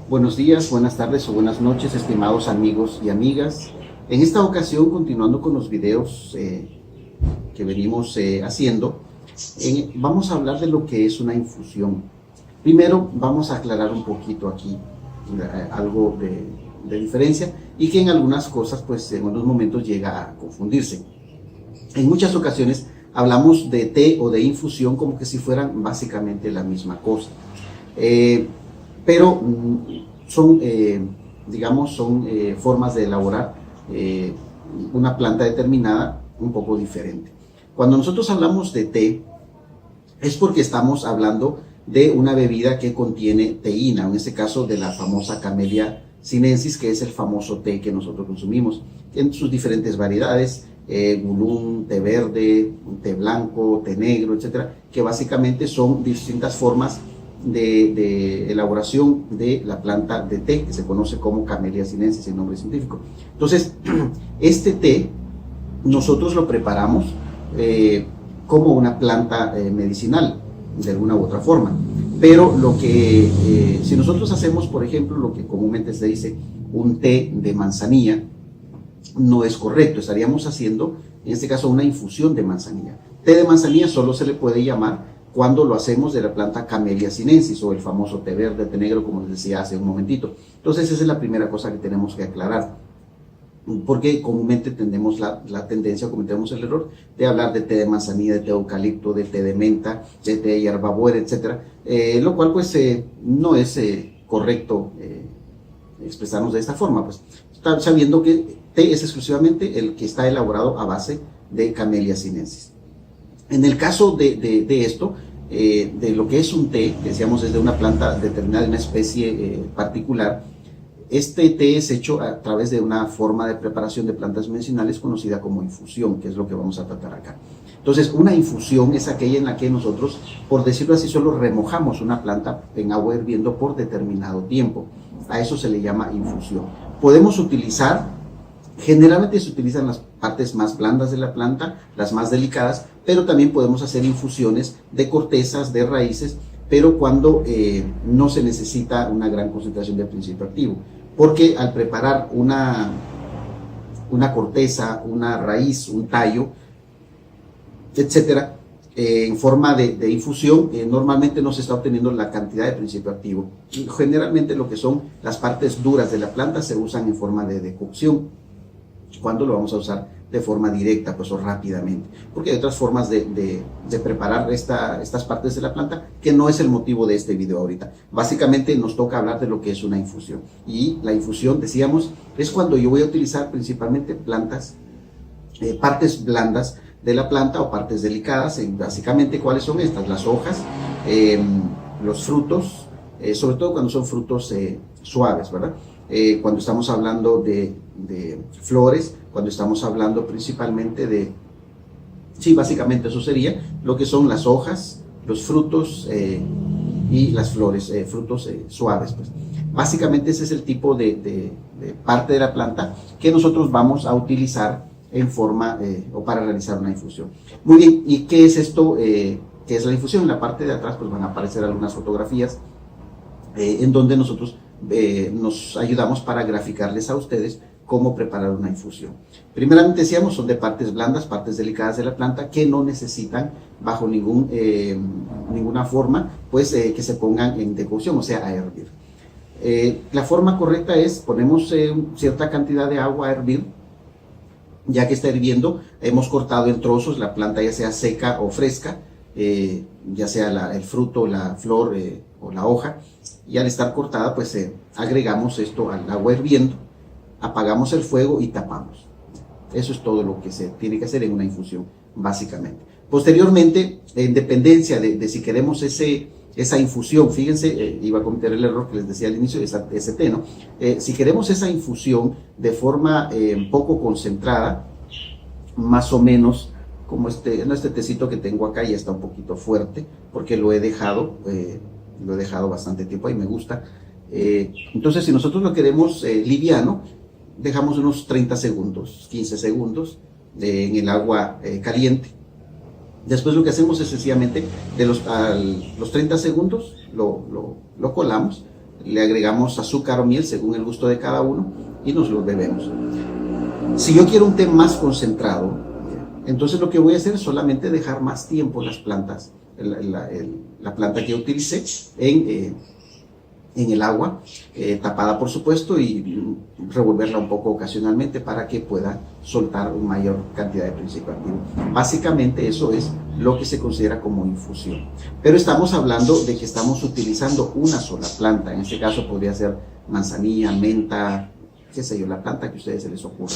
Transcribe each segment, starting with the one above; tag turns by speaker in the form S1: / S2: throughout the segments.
S1: Buenos días, buenas tardes o buenas noches, estimados amigos y amigas. En esta ocasión, continuando con los videos que venimos haciendo, vamos a hablar de lo que es una infusión. Primero, vamos a aclarar un poquito aquí algo de diferencia y que en algunas cosas, pues en unos momentos llega a confundirse. En muchas ocasiones hablamos de té o de infusión como que si fueran básicamente la misma cosa. Pero son, son formas de elaborar una planta determinada un poco diferente. Cuando nosotros hablamos de té, es porque estamos hablando de una bebida que contiene teína, en este caso de la famosa Camellia sinensis, que es el famoso té que nosotros consumimos en sus diferentes variedades, gulum, té verde, té blanco, té negro, etcétera, que básicamente son distintas formas de elaboración de la planta de té, que se conoce como Camellia sinensis en nombre científico. Entonces, este té nosotros lo preparamos como una planta medicinal, de alguna u otra forma. Pero lo que, si nosotros hacemos, por ejemplo, lo que comúnmente se dice un té de manzanilla, no es correcto. Estaríamos haciendo, en este caso, una infusión de manzanilla. Té de manzanilla solo se le puede llamar cuando lo hacemos de la planta Camellia sinensis o el famoso té verde, té negro, como les decía hace un momentito. Entonces, esa es la primera cosa que tenemos que aclarar, porque comúnmente tenemos la tendencia, cometemos el error de hablar de té de manzanilla, de té de eucalipto, de té de menta, de té de hierbabuena, etc. Lo cual pues no es correcto expresarnos de esta forma, pues sabiendo que té es exclusivamente el que está elaborado a base de Camellia sinensis. En el caso de esto, de lo que es un té, que decíamos es de una planta determinada, de una especie particular, este té es hecho a través de una forma de preparación de plantas medicinales conocida como infusión, que es lo que vamos a tratar acá. Entonces, una infusión es aquella en la que nosotros, por decirlo así, solo remojamos una planta en agua hirviendo por determinado tiempo. A eso se le llama infusión. Podemos utilizar, generalmente se utilizan las partes más blandas de la planta, las más delicadas, pero también podemos hacer infusiones de cortezas, de raíces, pero cuando no se necesita una gran concentración de principio activo. Porque al preparar una corteza, una raíz, un tallo, etcétera, en forma de infusión, normalmente no se está obteniendo la cantidad de principio activo. Y generalmente lo que son las partes duras de la planta se usan en forma de decocción, cuando lo vamos a usar de forma directa, pues, o rápidamente, porque hay otras formas de preparar estas partes de la planta, que no es el motivo de este video ahorita. Básicamente nos toca hablar de lo que es una infusión, y la infusión, decíamos, es cuando yo voy a utilizar principalmente plantas, partes blandas de la planta o partes delicadas. Básicamente, ¿cuáles son estas? Las hojas, los frutos, sobre todo cuando son frutos suaves, ¿verdad? Cuando estamos hablando de flores, cuando estamos hablando principalmente básicamente eso sería lo que son las hojas, los frutos y las flores, frutos suaves, pues. Básicamente ese es el tipo de parte de la planta que nosotros vamos a utilizar en forma o para realizar una infusión. Muy bien, ¿y qué es esto? ¿Qué es la infusión? En la parte de atrás pues van a aparecer algunas fotografías en donde nosotros nos ayudamos para graficarles a ustedes cómo preparar una infusión. Primeramente decíamos, son de partes blandas, partes delicadas de la planta, que no necesitan bajo ninguna forma pues que se pongan en decocción, o sea, a hervir. La forma correcta es, ponemos cierta cantidad de agua a hervir. Ya que está hirviendo, hemos cortado en trozos la planta, ya sea seca o fresca, ya sea el fruto, la flor o la hoja, y al estar cortada pues agregamos esto al agua hirviendo, apagamos el fuego y tapamos. Eso es todo lo que se tiene que hacer en una infusión, básicamente. Posteriormente, en dependencia de si queremos esa infusión, fíjense, iba a cometer el error que les decía al inicio, ese té, ¿no? Si queremos esa infusión de forma poco concentrada, más o menos como este tecito que tengo acá, ya está un poquito fuerte, porque lo he dejado bastante tiempo y me gusta. Entonces, si nosotros lo queremos liviano, dejamos unos 30 segundos, 15 segundos en el agua caliente. Después lo que hacemos es sencillamente, a los 30 segundos lo colamos, le agregamos azúcar o miel según el gusto de cada uno y nos lo bebemos. Si yo quiero un té más concentrado, entonces lo que voy a hacer es solamente dejar más tiempo las plantas, la planta que utilicé en el agua, tapada por supuesto, y revolverla un poco ocasionalmente para que pueda soltar una mayor cantidad de principio activo. Básicamente eso es lo que se considera como infusión. Pero estamos hablando de que estamos utilizando una sola planta. En este caso podría ser manzanilla, menta, qué sé yo, la planta que a ustedes se les ocurra.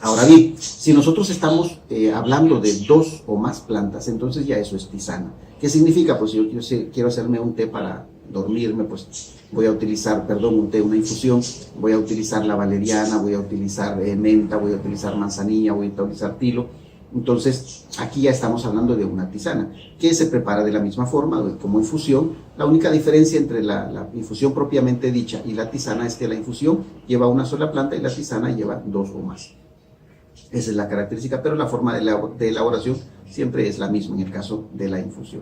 S1: Ahora bien, si nosotros estamos hablando de 2 o más plantas, entonces ya eso es tisana. ¿Qué significa? Pues si yo quiero hacerme un té para dormirme, pues voy a utilizar, una infusión, voy a utilizar la valeriana, voy a utilizar menta, voy a utilizar manzanilla, voy a utilizar tilo. Entonces, aquí ya estamos hablando de una tisana, que se prepara de la misma forma, como infusión. La única diferencia entre la infusión propiamente dicha y la tisana es que la infusión lleva una sola planta y la tisana lleva 2 o más. Esa es la característica, pero la forma de elaboración siempre es la misma en el caso de la infusión.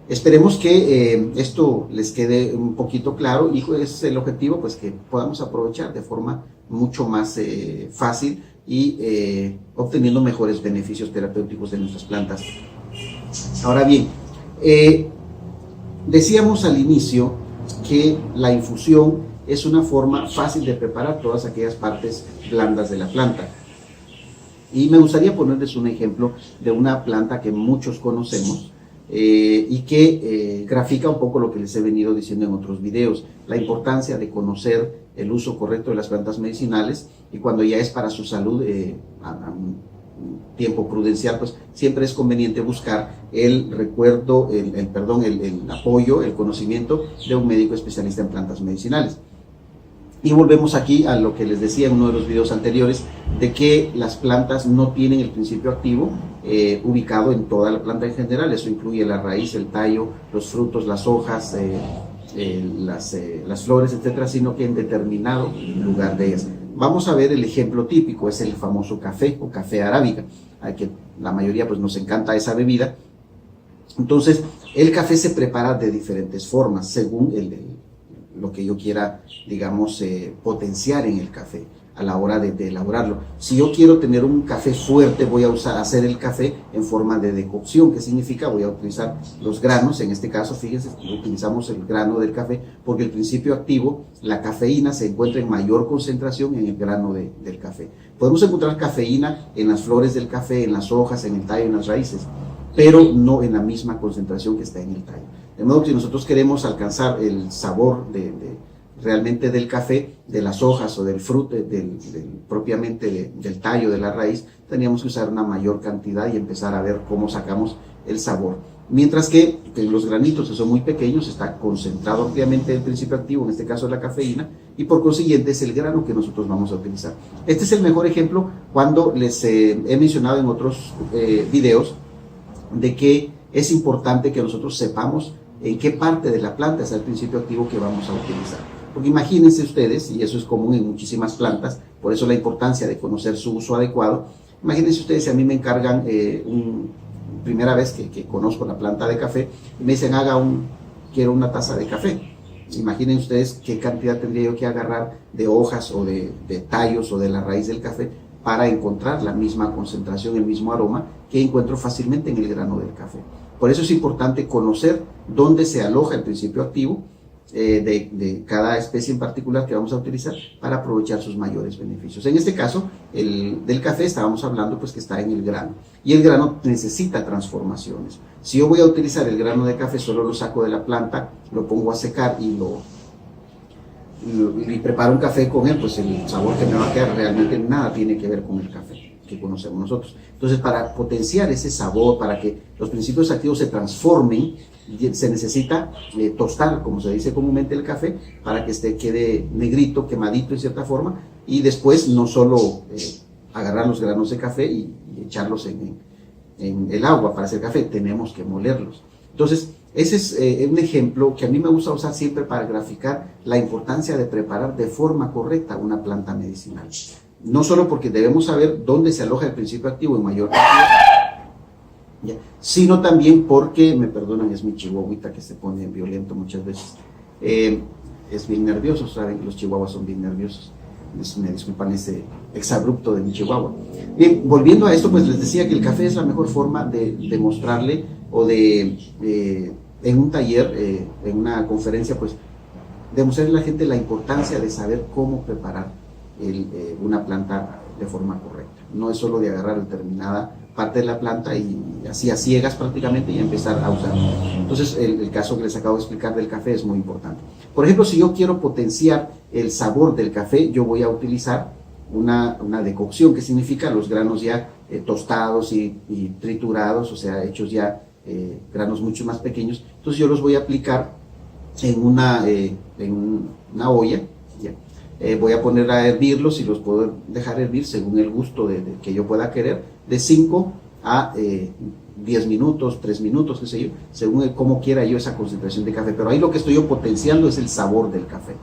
S1: Esperemos que esto les quede un poquito claro y es el objetivo, pues que podamos aprovechar de forma mucho más fácil y obteniendo mejores beneficios terapéuticos de nuestras plantas. Ahora bien, decíamos al inicio que la infusión es una forma fácil de preparar todas aquellas partes blandas de la planta. Y me gustaría ponerles un ejemplo de una planta que muchos conocemos y que grafica un poco lo que les he venido diciendo en otros videos, la importancia de conocer el uso correcto de las plantas medicinales, y cuando ya es para su salud a un tiempo prudencial, pues siempre es conveniente buscar el recuerdo, el apoyo, el conocimiento de un médico especialista en plantas medicinales. Y volvemos aquí a lo que les decía en uno de los videos anteriores, de que las plantas no tienen el principio activo ubicado en toda la planta en general. Eso incluye la raíz, el tallo, los frutos, las hojas, las flores, etcétera, sino que en determinado lugar de ellas. Vamos a ver el ejemplo típico, es el famoso café o café arábica, que la mayoría pues nos encanta esa bebida. Entonces, el café se prepara de diferentes formas según lo que yo quiera, digamos, potenciar en el café a la hora de elaborarlo. Si yo quiero tener un café fuerte, voy a hacer el café en forma de decocción. ¿Qué significa? Voy a utilizar los granos, en este caso, fíjense, utilizamos el grano del café porque el principio activo, la cafeína, se encuentra en mayor concentración en el grano del café. Podemos encontrar cafeína en las flores del café, en las hojas, en el tallo, en las raíces, pero no en la misma concentración que está en el tallo. De modo que si nosotros queremos alcanzar el sabor realmente del café, de las hojas o del fruto, propiamente del tallo, de la raíz, teníamos que usar una mayor cantidad y empezar a ver cómo sacamos el sabor. Mientras que en los granitos, que son muy pequeños, está concentrado ampliamente el principio activo, en este caso la cafeína, y por consiguiente es el grano que nosotros vamos a utilizar. Este es el mejor ejemplo cuando les he mencionado en otros videos de que es importante que nosotros sepamos en qué parte de la planta es el principio activo que vamos a utilizar. Porque imagínense ustedes, y eso es común en muchísimas plantas, por eso la importancia de conocer su uso adecuado. Imagínense ustedes si a mí me encargan primera vez que conozco la planta de café, y me dicen quiero una taza de café. Imaginen ustedes qué cantidad tendría yo que agarrar de hojas o de tallos o de la raíz del café para encontrar la misma concentración, el mismo aroma que encuentro fácilmente en el grano del café. Por eso es importante conocer dónde se aloja el principio activo de cada especie en particular que vamos a utilizar para aprovechar sus mayores beneficios. En este caso, del café estábamos hablando pues que está en el grano, y el grano necesita transformaciones. Si yo voy a utilizar el grano de café, solo lo saco de la planta, lo pongo a secar y preparo un café con él, pues el sabor que me va a quedar realmente nada tiene que ver con el café que conocemos nosotros. Entonces, para potenciar ese sabor, para que los principios activos se transformen, se necesita tostar, como se dice comúnmente, el café, para que quede negrito, quemadito en cierta forma, y después no solo agarrar los granos de café y echarlos en el agua para hacer café, tenemos que molerlos. Entonces, ese es un ejemplo que a mí me gusta usar siempre para graficar la importancia de preparar de forma correcta una planta medicinal. No solo porque debemos saber dónde se aloja el principio activo en mayor cantidad, sino también porque, me perdonan, es mi chihuahuita que se pone violento muchas veces, es bien nervioso, saben que los chihuahuas son bien nerviosos. Me disculpan ese exabrupto de mi chihuahua. Bien, volviendo a esto, pues les decía que el café es la mejor forma de mostrarle o en un taller, en una conferencia, pues demostrarle a la gente la importancia de saber cómo preparar una planta de forma correcta. No es solo de agarrar determinada parte de la planta y así a ciegas prácticamente y empezar a usarla. Entonces el caso que les acabo de explicar del café es muy importante. Por ejemplo, si yo quiero potenciar el sabor del café, yo voy a utilizar una decocción, que significa los granos ya tostados y triturados, o sea, hechos ya granos mucho más pequeños. Entonces yo los voy a aplicar en una olla, ya. Voy a poner a hervirlos y los puedo dejar hervir según el gusto que yo pueda querer, de 5 a 10 minutos, 3 minutos, qué sé yo, según cómo quiera yo esa concentración de café. Pero ahí lo que estoy yo potenciando es el sabor del café.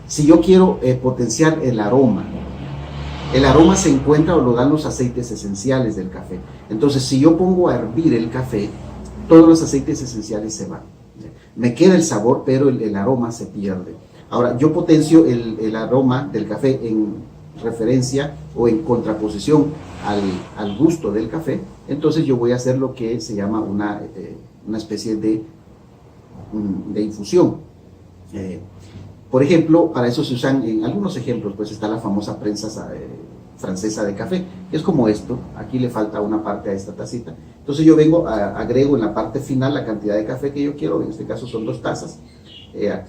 S1: Si yo quiero potenciar el aroma se encuentra o lo dan los aceites esenciales del café. Entonces, si yo pongo a hervir el café, todos los aceites esenciales se van. Me queda el sabor, pero el aroma se pierde. Ahora, yo potencio el aroma del café en referencia o en contraposición al gusto del café. Entonces yo voy a hacer lo que se llama una especie de infusión. Por ejemplo, para eso se usan, en algunos ejemplos, pues está la famosa prensa francesa de café, que es como esto. Aquí le falta una parte a esta tacita. Entonces yo agrego en la parte final la cantidad de café que yo quiero, en este caso son 2 tazas.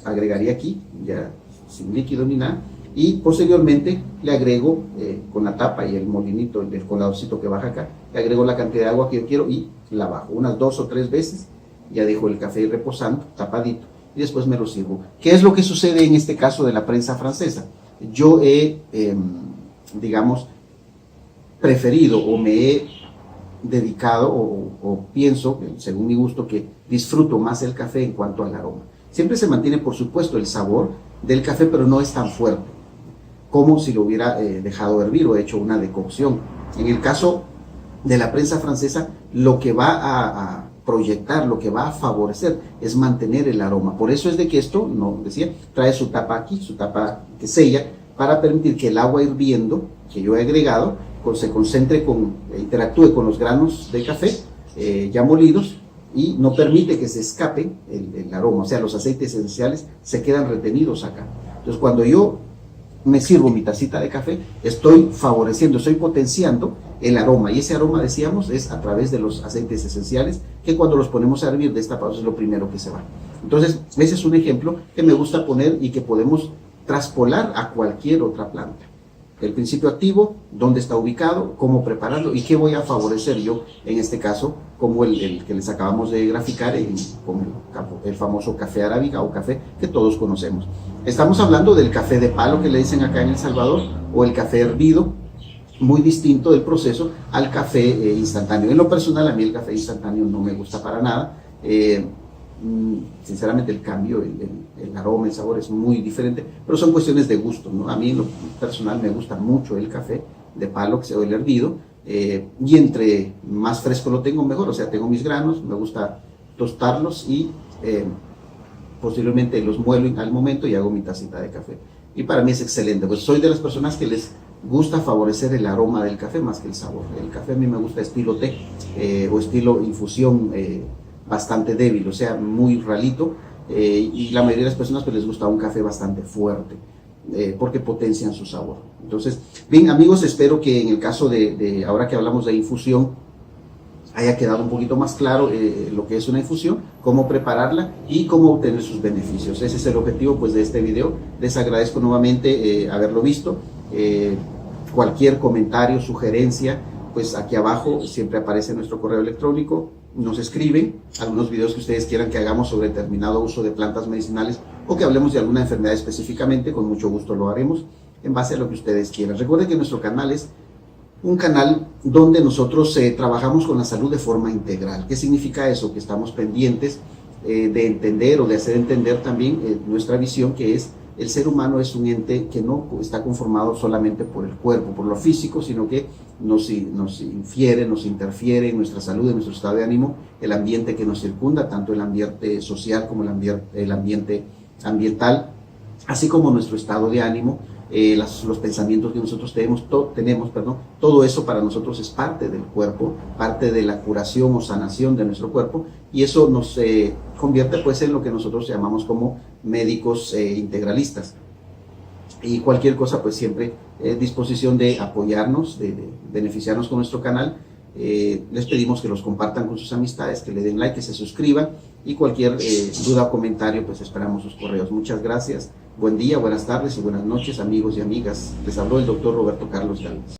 S1: Agregaría aquí, ya sin líquido ni nada, y posteriormente le agrego con la tapa y el molinito, el coladorcito que baja acá, le agrego la cantidad de agua que yo quiero y la bajo unas 2 o 3 veces, ya dejo el café reposando, tapadito, y después me lo sirvo. ¿Qué es lo que sucede en este caso de la prensa francesa? Yo he, digamos, preferido o me he dedicado o pienso, según mi gusto, que disfruto más el café en cuanto al aroma. Siempre se mantiene, por supuesto, el sabor del café, pero no es tan fuerte como si lo hubiera dejado hervir o hecho una decocción. En el caso de la prensa francesa, lo que va a proyectar, lo que va a favorecer es mantener el aroma. Por eso es de que esto, no decía, trae su tapa aquí, su tapa que sella, para permitir que el agua hirviendo que yo he agregado se concentre interactúe con los granos de café ya molidos, y no permite que se escape el aroma, o sea, los aceites esenciales se quedan retenidos acá. Entonces, cuando yo me sirvo mi tacita de café, estoy favoreciendo, estoy potenciando el aroma, y ese aroma, decíamos, es a través de los aceites esenciales, que cuando los ponemos a hervir destapados es lo primero que se va. Entonces, ese es un ejemplo que me gusta poner y que podemos traspolar a cualquier otra planta. El principio activo, dónde está ubicado, cómo prepararlo y qué voy a favorecer yo, en este caso, como el que les acabamos de graficar, con el famoso café arábiga o café que todos conocemos. Estamos hablando del café de palo que le dicen acá en El Salvador, o el café hervido, muy distinto del proceso al café instantáneo. En lo personal, a mí el café instantáneo no me gusta para nada. Sinceramente el cambio, el aroma, el sabor es muy diferente, pero son cuestiones de gusto, ¿no? A mí en lo personal me gusta mucho el café de palo, que sea el hervido, y entre más fresco lo tengo mejor, o sea, tengo mis granos, me gusta tostarlos y posiblemente los muelo al momento y hago mi tacita de café, y para mí es excelente. Pues soy de las personas que les gusta favorecer el aroma del café más que el sabor. El café a mí me gusta estilo té o estilo infusión, bastante débil, o sea, muy ralito, y la mayoría de las personas pues les gusta un café bastante fuerte, porque potencian su sabor. Entonces, bien amigos, espero que en el caso de ahora que hablamos de infusión, haya quedado un poquito más claro lo que es una infusión, cómo prepararla y cómo obtener sus beneficios. Ese es el objetivo pues de este video. Les agradezco nuevamente haberlo visto. Cualquier comentario, sugerencia, pues aquí abajo siempre aparece nuestro correo electrónico. Nos escriben algunos videos que ustedes quieran que hagamos sobre determinado uso de plantas medicinales o que hablemos de alguna enfermedad específicamente, con mucho gusto lo haremos en base a lo que ustedes quieran. Recuerden que nuestro canal es un canal donde nosotros trabajamos con la salud de forma integral. ¿Qué significa eso? Que estamos pendientes de entender o de hacer entender también nuestra visión, que es el ser humano es un ente que no está conformado solamente por el cuerpo, por lo físico, sino que nos infiere, nos interfiere en nuestra salud, en nuestro estado de ánimo, el ambiente que nos circunda, tanto el ambiente social como el ambiente ambiental, así como nuestro estado de ánimo, los pensamientos que nosotros tenemos, todo eso para nosotros es parte del cuerpo, parte de la curación o sanación de nuestro cuerpo, y eso nos convierte pues en lo que nosotros llamamos como médicos integralistas. Y cualquier cosa pues siempre disposición de apoyarnos, de beneficiarnos con nuestro canal. Les pedimos que los compartan con sus amistades, que le den like, que se suscriban, y cualquier duda o comentario pues esperamos sus correos. Muchas gracias, buen día, buenas tardes y buenas noches, amigos y amigas. Les habló el doctor Roberto Carlos Galvez.